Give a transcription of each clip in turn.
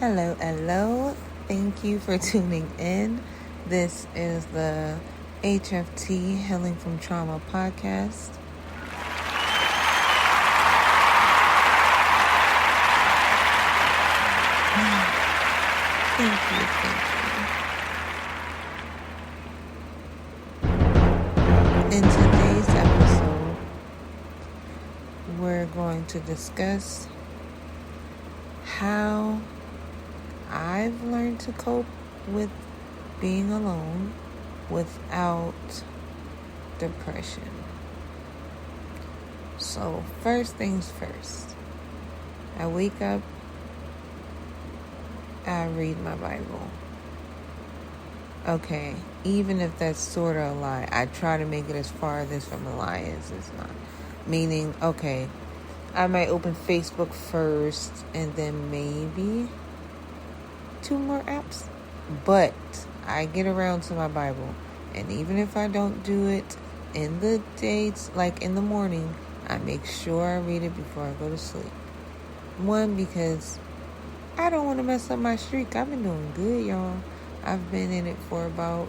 Hello, hello. Thank you for tuning in. This is the HFT Healing from Trauma podcast. Thank you. In today's episode, we're going to discuss how I've learned to cope with being alone without depression. So, first things first, I wake up, I read my Bible. Okay, even if that's sort of a lie, I try to make it as farthest from a lie as it's not. Meaning, okay, I might open Facebook first and then maybe 2 more apps. But I get around to my Bible. And even if I don't do it in the days, like in the morning, I make sure I read it before I go to sleep. One, because I don't want to mess up my streak. I've been doing good, y'all. I've been in it for about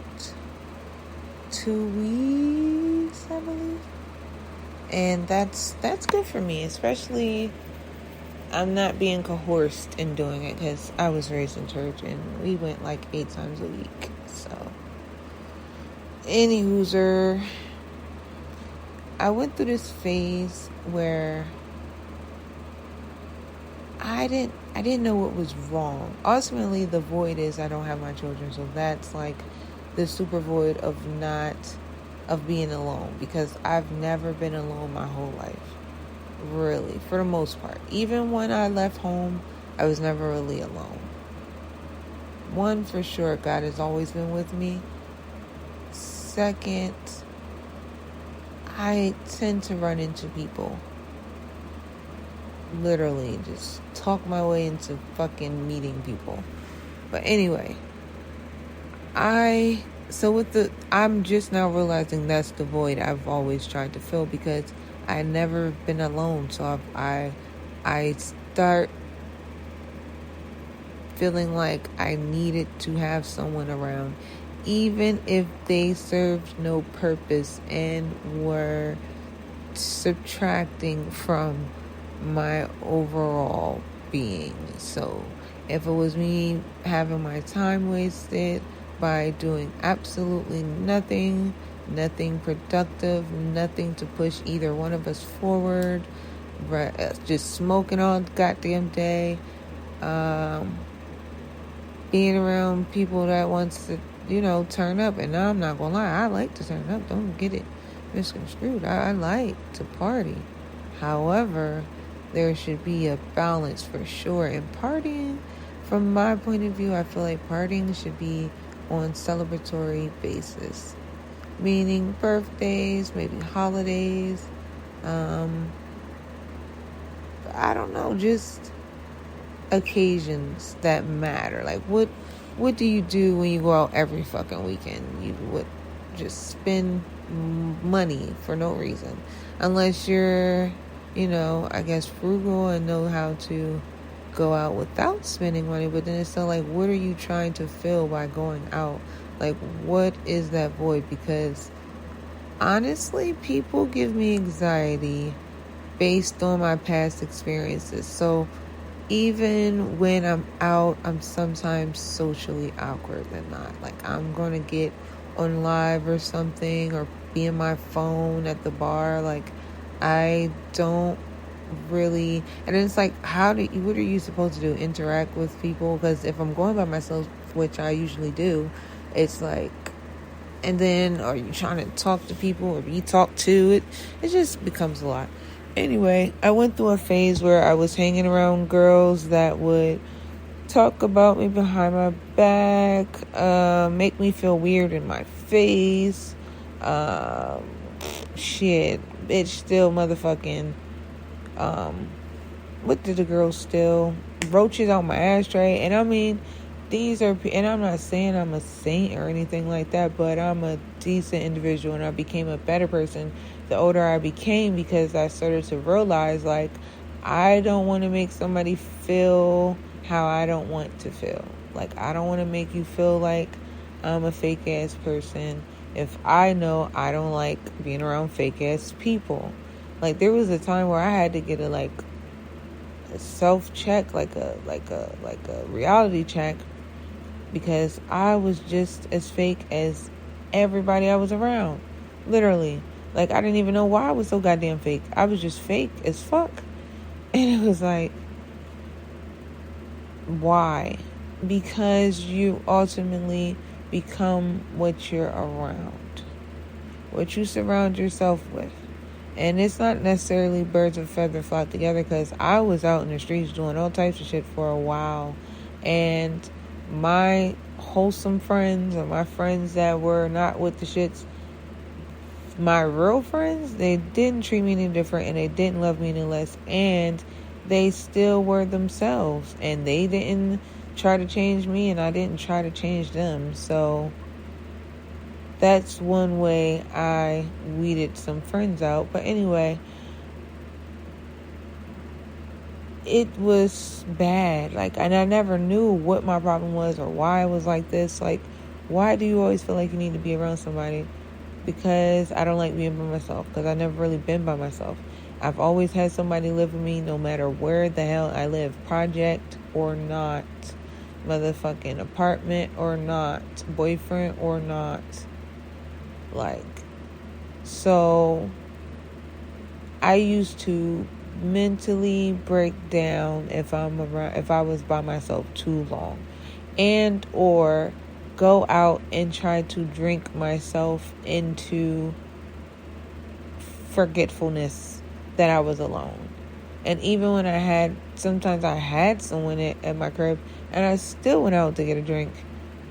2 weeks, I believe. And that's good for me, especially I'm not being coerced in doing it because I was raised in church and we went like 8 times a week. So, anywhooser, I went through this phase where I didn't know what was wrong. Ultimately, the void is I don't have my children, so that's like the super void of being alone, because I've never been alone my whole life. Really, for the most part. Even when I left home, I was never really alone. One, for sure, God has always been with me. Second, I tend to run into people. Literally, just talk my way into fucking meeting people. But anyway, I'm just now realizing that's the void I've always tried to fill, because I've never been alone. So I start feeling like I needed to have someone around, even if they served no purpose and were subtracting from my overall being. So if it was me having my time wasted by doing absolutely nothing productive, nothing to push either one of us forward, just smoking all goddamn day, being around people that wants to, turn up. And I'm not gonna lie, I like to turn up, don't get it misconstrued. I like to party. However, there should be a balance for sure. And partying, from my point of view, I feel like partying should be on celebratory basis. Meaning birthdays, maybe holidays. I don't know, just occasions that matter. Like what do you do when you go out every fucking weekend? You would just spend money for no reason. Unless you're, I guess frugal and know how to go out without spending money. But then it's still like, what are you trying to fill by going out? Like, what is that void? Because honestly, people give me anxiety based on my past experiences. So even when I'm out, I'm sometimes socially awkward than not. Like, I'm going to get on live or something, or be on my phone at the bar. Like, I don't really, and it's like, what are you supposed to do? Interact with people? Because if I'm going by myself, which I usually do, it's like, and then are you trying to talk to people or be talked to? It just becomes a lot. Anyway, I went through a phase where I was hanging around girls that would talk about me behind my back, make me feel weird in my face. Shit, bitch, still motherfucking, what did the girls steal? Roaches out my ashtray. And I mean, and I'm not saying I'm a saint or anything like that, but I'm a decent individual, and I became a better person the older I became, because I started to realize, like, I don't want to make somebody feel how I don't want to feel. Like, I don't want to make you feel like I'm a fake ass person if I know I don't like being around fake ass people. Like, there was a time where I had to get a self check, like a reality check, because I was just as fake as everybody I was around. Literally. Like, I didn't even know why I was so goddamn fake. I was just fake as fuck. And it was like, why? Because you ultimately become what you're around, what you surround yourself with. And it's not necessarily birds of a feather flock together, because I was out in the streets doing all types of shit for a while. And my wholesome friends, or my friends that were not with the shits, my real friends, they didn't treat me any different, and they didn't love me any less, and they still were themselves, and they didn't try to change me, and I didn't try to change them. So that's one way I weeded some friends out. But anyway, it was bad. Like, and I never knew what my problem was or why I was like this. Like, why do you always feel like you need to be around somebody? Because I don't like being by myself, because I've never really been by myself. I've always had somebody live with me, no matter where the hell I live, project or not, motherfucking apartment or not, boyfriend or not. Like, so I used to mentally break down if I was by myself too long, and or go out and try to drink myself into forgetfulness that I was alone. And even when sometimes I had someone at my crib, and I still went out to get a drink,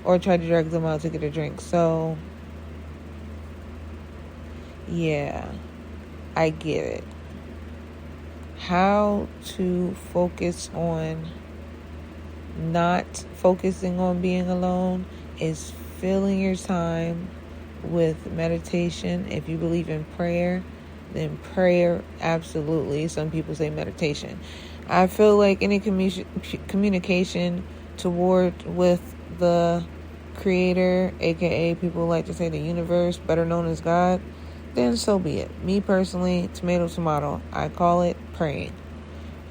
or tried to drag them out to get a drink. So yeah, I get it. How to focus on not focusing on being alone is filling your time with meditation. If you believe in prayer, then prayer, absolutely. Some people say meditation. I feel like any communication with the creator, aka people like to say the universe, better known as God, then so be it. Me personally, tomato, I call it praying.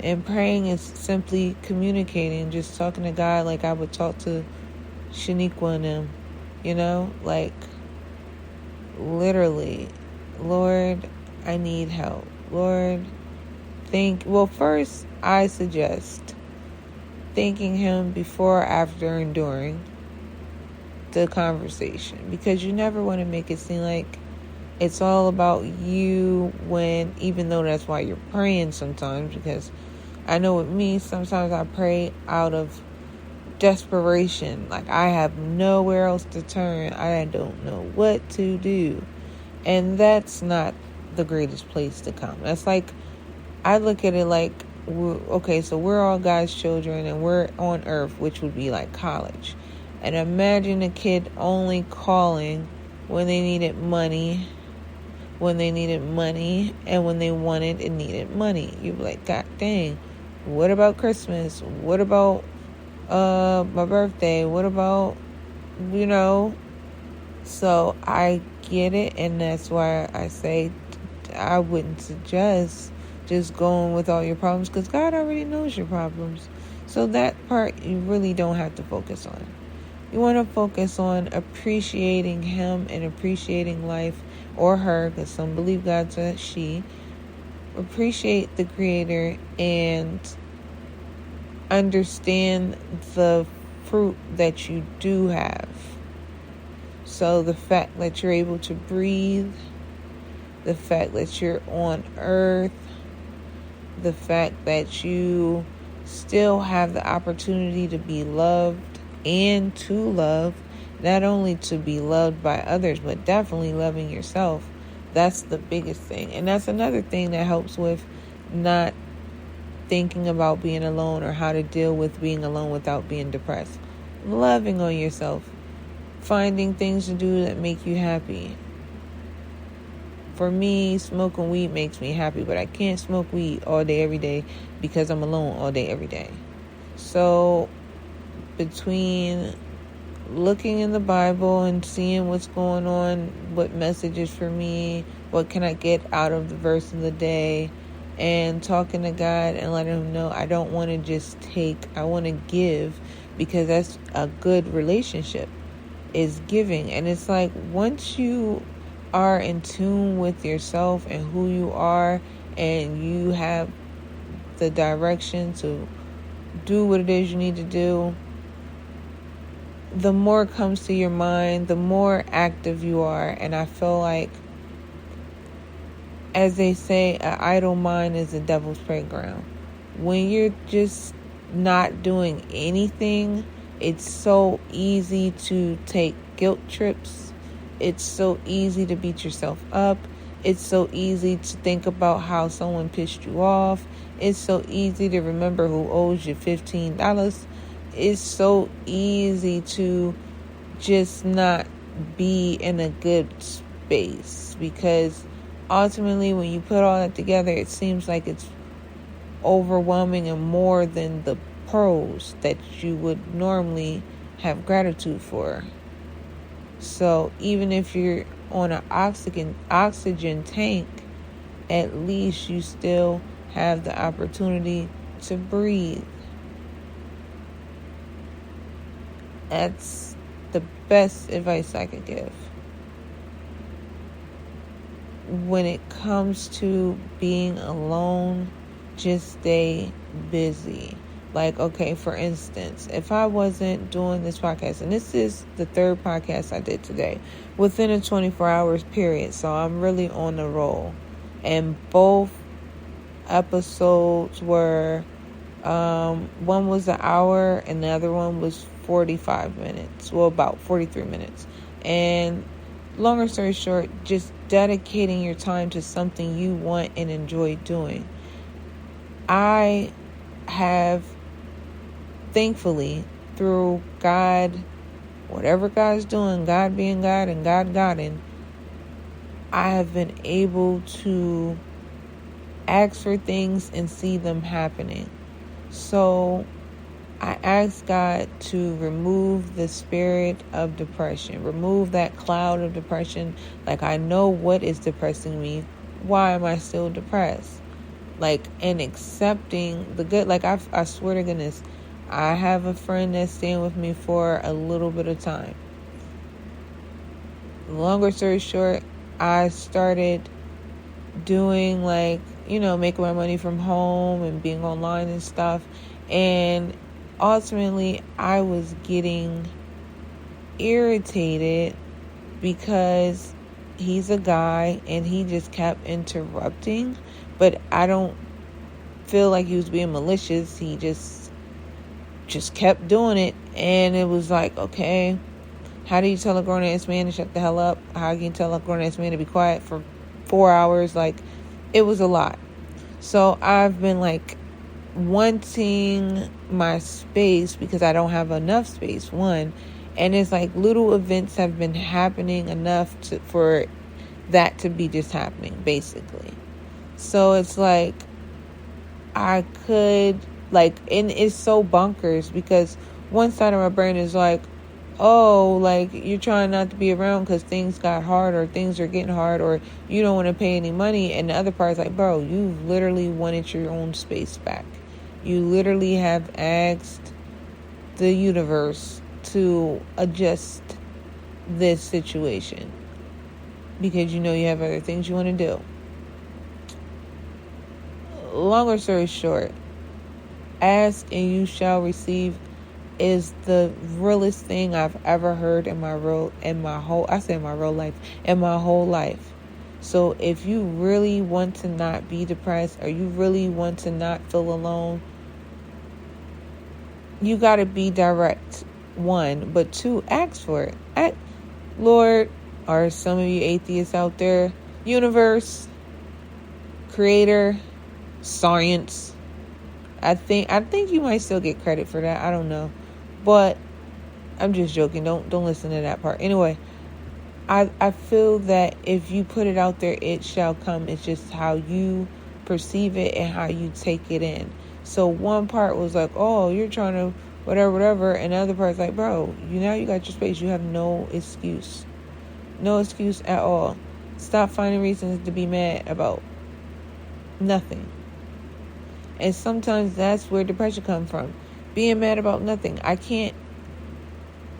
And praying is simply communicating, just talking to God like I would talk to Shaniqua and them, like literally, Lord, I need help. Lord, first I suggest thanking him before, after, and during the conversation, because you never want to make it seem like it's all about you, even though that's why you're praying sometimes. Because I know with me, sometimes I pray out of desperation. Like, I have nowhere else to turn. I don't know what to do. And that's not the greatest place to come. That's like, I look at it like, so we're all God's children, and we're on earth, which would be like college. And imagine a kid only calling when they needed money, and when they wanted and needed money. You'd be like, God dang, what about Christmas? What about my birthday? What about, So I get it, and that's why I say I wouldn't suggest just going with all your problems, because God already knows your problems. So that part you really don't have to focus on. You want to focus on appreciating him and appreciating life, or her, because some believe God's a she. Appreciate the creator and understand the fruit that you do have. So the fact that you're able to breathe, the fact that you're on earth, the fact that you still have the opportunity to be loved and to love, not only to be loved by others, but definitely loving yourself. That's the biggest thing. And that's another thing that helps with not thinking about being alone, or how to deal with being alone without being depressed. Loving on yourself. Finding things to do that make you happy. For me, smoking weed makes me happy, but I can't smoke weed all day, every day, because I'm alone all day, every day. So between looking in the Bible and seeing what's going on, what messages for me, what can I get out of the verse of the day, and talking to God and letting him know I don't want to just take, I want to give, because that's a good relationship, is giving. And it's like, once you are in tune with yourself and who you are, and you have the direction to do what it is you need to do, the more comes to your mind, the more active you are. And I feel like, as they say, an idle mind is a devil's playground. When you're just not doing anything, it's so easy to take guilt trips. It's so easy to beat yourself up. It's so easy to think about how someone pissed you off. It's so easy to remember who owes you $15. It's so easy to just not be in a good space, because ultimately when you put all that together, it seems like it's overwhelming and more than the pros that you would normally have gratitude for. So even if you're on an oxygen tank, at least you still have the opportunity to breathe. That's the best advice I could give. When it comes to being alone, just stay busy. Like, okay, for instance, if I wasn't doing this podcast, and this is the third podcast I did today, within a 24 hours period, so I'm really on the roll. And both episodes were, one was an hour and the other one was 45 minutes. Well, about 43 minutes. And longer story short, just dedicating your time to something you want and enjoy doing. I have, thankfully, through God, whatever God's doing, God being God and God Godding, I have been able to ask for things and see them happening. So I ask God to remove the spirit of depression, remove that cloud of depression. Like, I know what is depressing me. Why am I still depressed? Like, and accepting the good. Like, I swear to goodness, I have a friend that's staying with me for a little bit of time. Longer story short, I started doing, like, making my money from home and being online and stuff. And ultimately, I was getting irritated because he's a guy and he just kept interrupting. But I don't feel like he was being malicious. He just kept doing it. And it was like, okay, how do you tell a grown-ass man to shut the hell up? How can you tell a grown-ass man to be quiet for 4 hours? Like, it was a lot. So I've been, like, wanting my space because I don't have enough space, one. And it's like little events have been happening enough for that to be just happening, basically. So it's like, I could, like, and it's so bonkers because one side of my brain is like, oh, like, you're trying not to be around because things got hard or things are getting hard or you don't want to pay any money. And the other part is like, bro, you literally wanted your own space back. You literally have asked the universe to adjust this situation because you have other things you want to do. Longer story short, ask and you shall receive is the realest thing I've ever heard in my whole life. So if you really want to not be depressed or you really want to not feel alone, you got to be direct, one. But two, ask for it. Lord, or some of you atheists out there, universe, creator, science. I think you might still get credit for that. I don't know. But I'm just joking. Don't listen to that part. Anyway, I feel that if you put it out there, it shall come. It's just how you perceive it and how you take it in. So one part was like, oh, you're trying to whatever. And the other part's like, bro, you got your space. You have no excuse. No excuse at all. Stop finding reasons to be mad about nothing. And sometimes that's where depression comes from. Being mad about nothing. I can't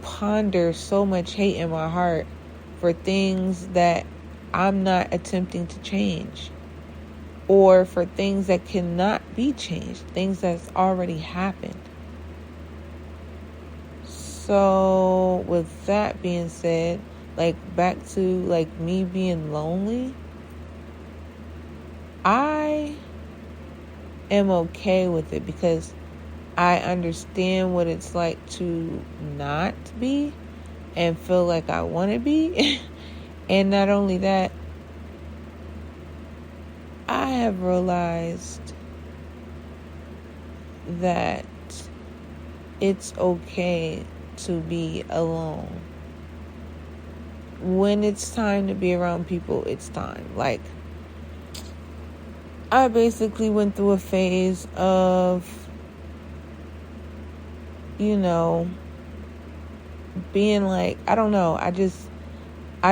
ponder so much hate in my heart for things that I'm not attempting to change, or for things that cannot be changed, things that's already happened. So with that being said, like back to like me being lonely, I am okay with it because I understand what it's like to not be and feel like I want to be. And not only that, I have realized that it's okay to be alone. When it's time to be around people, it's time. Like, I basically went through a phase of, being like, I don't know. I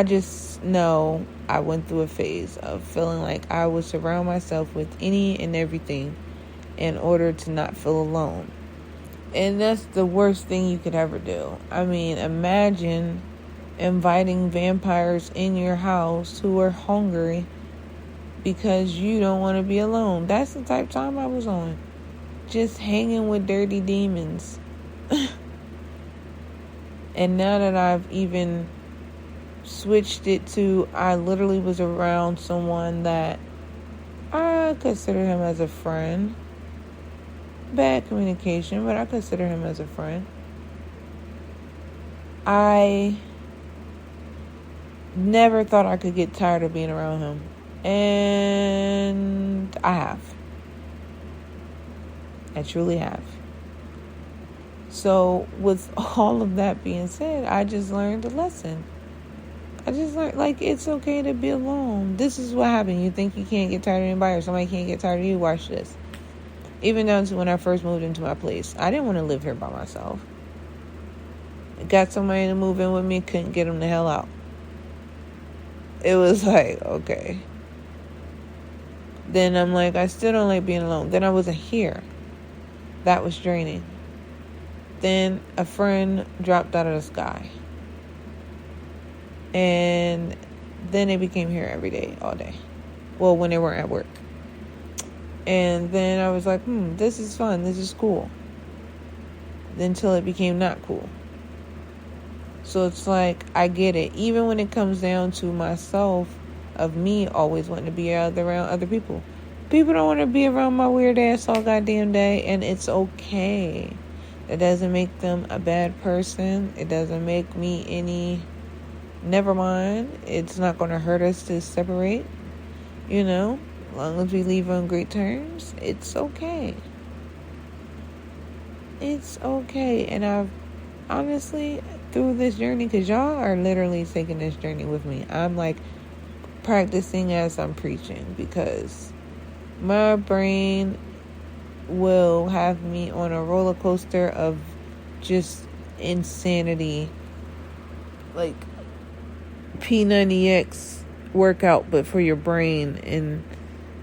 just know I went through a phase of feeling like I would surround myself with any and everything in order to not feel alone. And that's the worst thing you could ever do. I mean, imagine inviting vampires in your house who are hungry because you don't want to be alone. That's the type of time I was on. Just hanging with dirty demons. And now that I've even switched it to, I literally was around someone that I consider him as a friend. Bad communication, but I consider him as a friend. I never thought I could get tired of being around him. And I have. I truly have. So with all of that being said, I just learned a lesson. I just learned, like, it's okay to be alone. This is what happened. You think you can't get tired of anybody, or somebody can't get tired of you? Watch this. Even down to when I first moved into my place, I didn't want to live here by myself. Got somebody to move in with me, couldn't get them the hell out. It was like, okay. Then I'm like, I still don't like being alone. Then I wasn't here. That was draining. Then a friend dropped out of the sky. And then they became here every day, all day. Well, when they weren't at work. And then I was like, this is fun. This is cool. Until it became not cool. So it's like, I get it. Even when it comes down to myself, of me always wanting to be around other people. People don't want to be around my weird ass all goddamn day. And it's okay. It doesn't make them a bad person. It doesn't make me any... Never mind. It's not going to hurt us to separate. As long as we leave on great terms, it's okay. It's okay. And I've honestly, through this journey, because y'all are literally taking this journey with me, I'm like practicing as I'm preaching, because my brain will have me on a roller coaster of just insanity, like P90X workout, but for your brain. And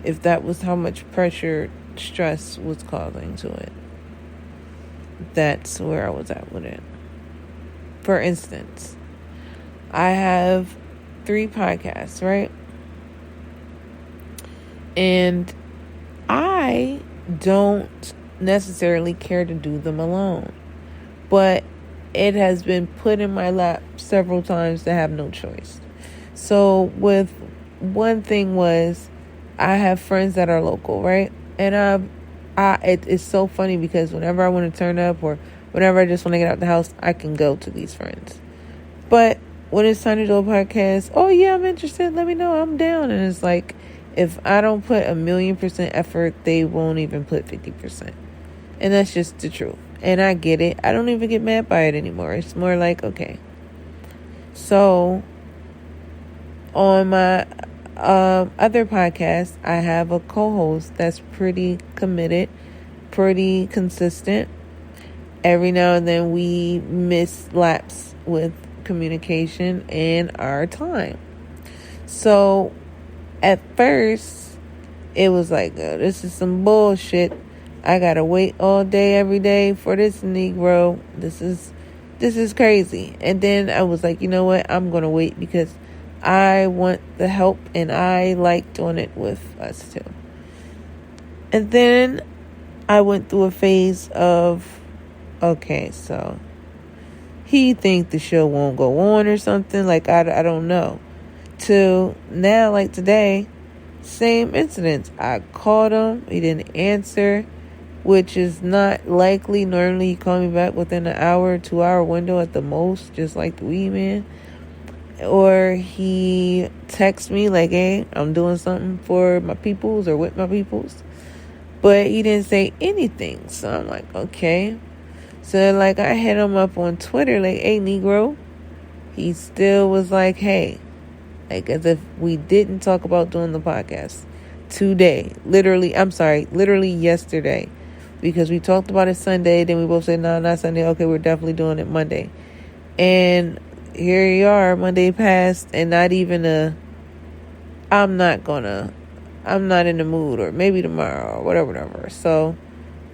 if that was how much pressure stress was causing to it, that's where I was at with it. For instance, I have 3 podcasts, right? And I don't necessarily care to do them alone, but it has been put in my lap several times to have no choice. So with one thing was, I have friends that are local, right? And it's so funny because whenever I want to turn up, or whenever I just want to get out the house, I can go to these friends. But when it's time to do a podcast, oh yeah, I'm interested, let me know, I'm down. And it's like, if I don't put 1,000,000% effort, they won't even put 50%. And that's just the truth. And I get it. I don't even get mad by it anymore. It's more like, okay. So on my other podcast, I have a co-host that's pretty committed, pretty consistent. Every now and then we mislapse with communication and our time. So at first it was like, oh, this is some bullshit. I gotta wait all day every day for this Negro. This is crazy. And then I was like, you know what? I'm gonna wait because I want the help and I like doing it with us too. And then I went through a phase of, okay, so he think the show won't go on or something. Like, I don't know. To now, like today, same incidents. I called him. He didn't answer, which is not likely. Normally, he call me back within an hour, 2 hour window at the most, just like the weed man. Or he texts me like, hey, I'm doing something for my peoples or with my peoples. But he didn't say anything. So I'm like, okay. So like I hit him up on Twitter like, hey, Negro. He still was like, hey. Like as if we didn't talk about doing the podcast today. Literally yesterday. Because we talked about it Sunday. Then we both said, no, not Sunday. Okay, we're definitely doing it Monday. And here you are, Monday passed, and not even I'm not in the mood, or maybe tomorrow, or whatever. So,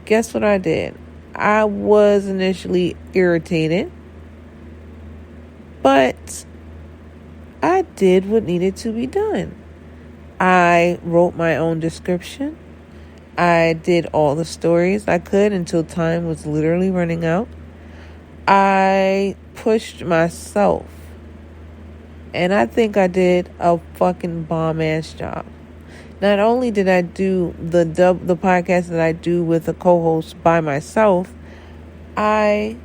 guess what I did? I was initially irritated, but I did what needed to be done. I wrote my own description. I did all the stories I could until time was literally running out. I pushed myself. And I think I did a fucking bomb-ass job. Not only did I do the podcast that I do with a co-host by myself, I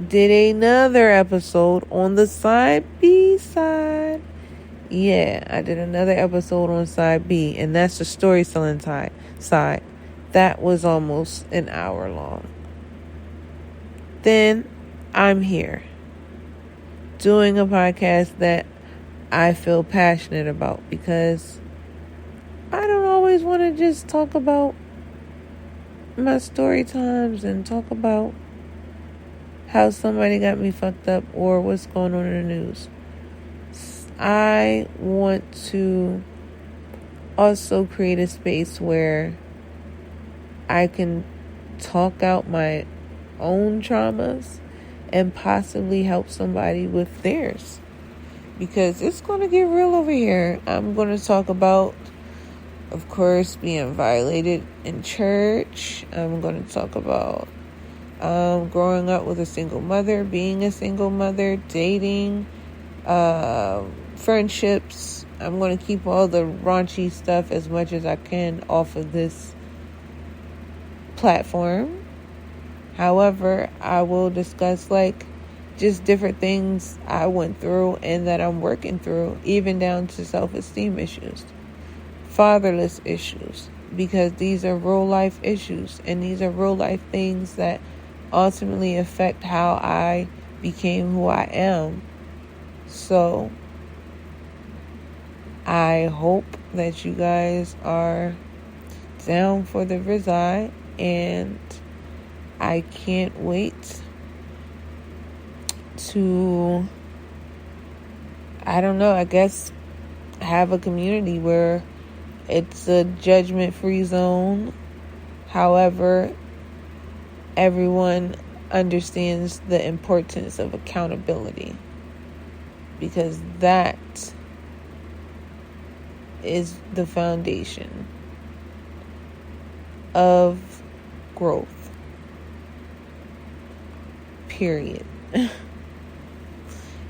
did another episode on the side B side. Yeah, I did another episode on side B, and that's the storytelling side. That was almost an hour long. Then I'm here doing a podcast that I feel passionate about, because I don't always want to just talk about my story times and talk about how somebody got me fucked up or what's going on in the news. I want to also create a space where I can talk out my own traumas and possibly help somebody with theirs. Because it's going to get real over here. I'm going to talk about, of course, being violated in church. I'm going to talk about growing up with a single mother, being a single mother, dating, friendships. I'm going to keep all the raunchy stuff as much as I can off of this platform. However, I will discuss like just different things I went through and that I'm working through, even down to self-esteem issues, fatherless issues, because these are real life issues and these are real life things that ultimately affect how I became who I am. So I hope that you guys are down for the reside, and I can't wait to, I guess, have a community where it's a judgment-free zone. However, everyone understands the importance of accountability, because that is the foundation of growth. Period.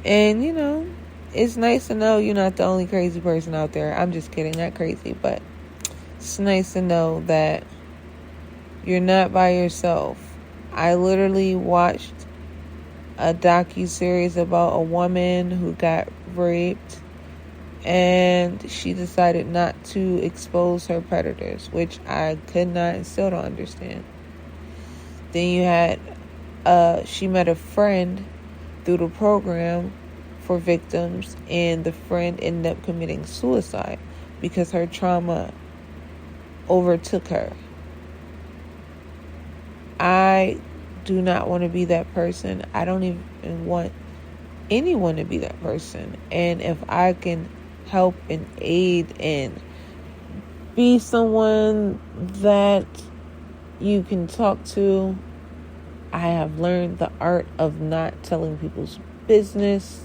And, it's nice to know you're not the only crazy person out there. I'm just kidding, not crazy, but it's nice to know that you're not by yourself. I literally watched a docuseries about a woman who got raped, and she decided not to expose her predators, which I could not and still don't understand. Then you had, she met a friend through the program for victims, and the friend ended up committing suicide because her trauma overtook her. I do not want to be that person. I don't even want anyone to be that person. And if I can help and aid and be someone that you can talk to, I have learned the art of not telling people's business,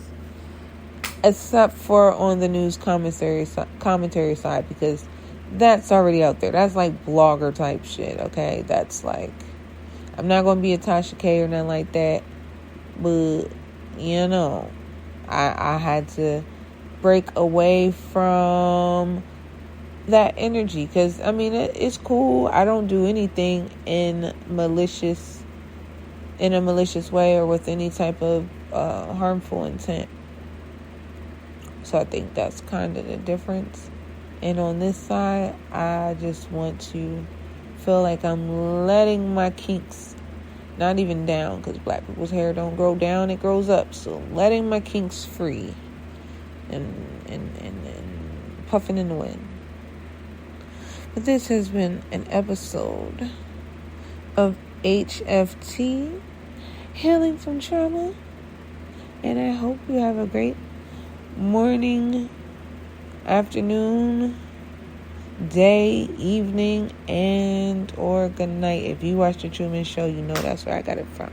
except for on the news commentary side, because that's already out there. That's like blogger type shit, okay? That's like, I'm not going to be a Tasha K or nothing like that, but, you know, I had to break away from that energy, because, I mean, it's cool. I don't do anything in a malicious way or with any type of harmful intent. So I think that's kind of the difference. And on this side, I just want to feel like I'm letting my kinks, not even down, because black people's hair don't grow down, it grows up. So letting my kinks free and puffing in the wind. But this has been an episode of HFT, Healing from Trauma. And I hope you have a great morning, afternoon, day, evening, and or good night. If you watch the Truman Show, you know that's where I got it from.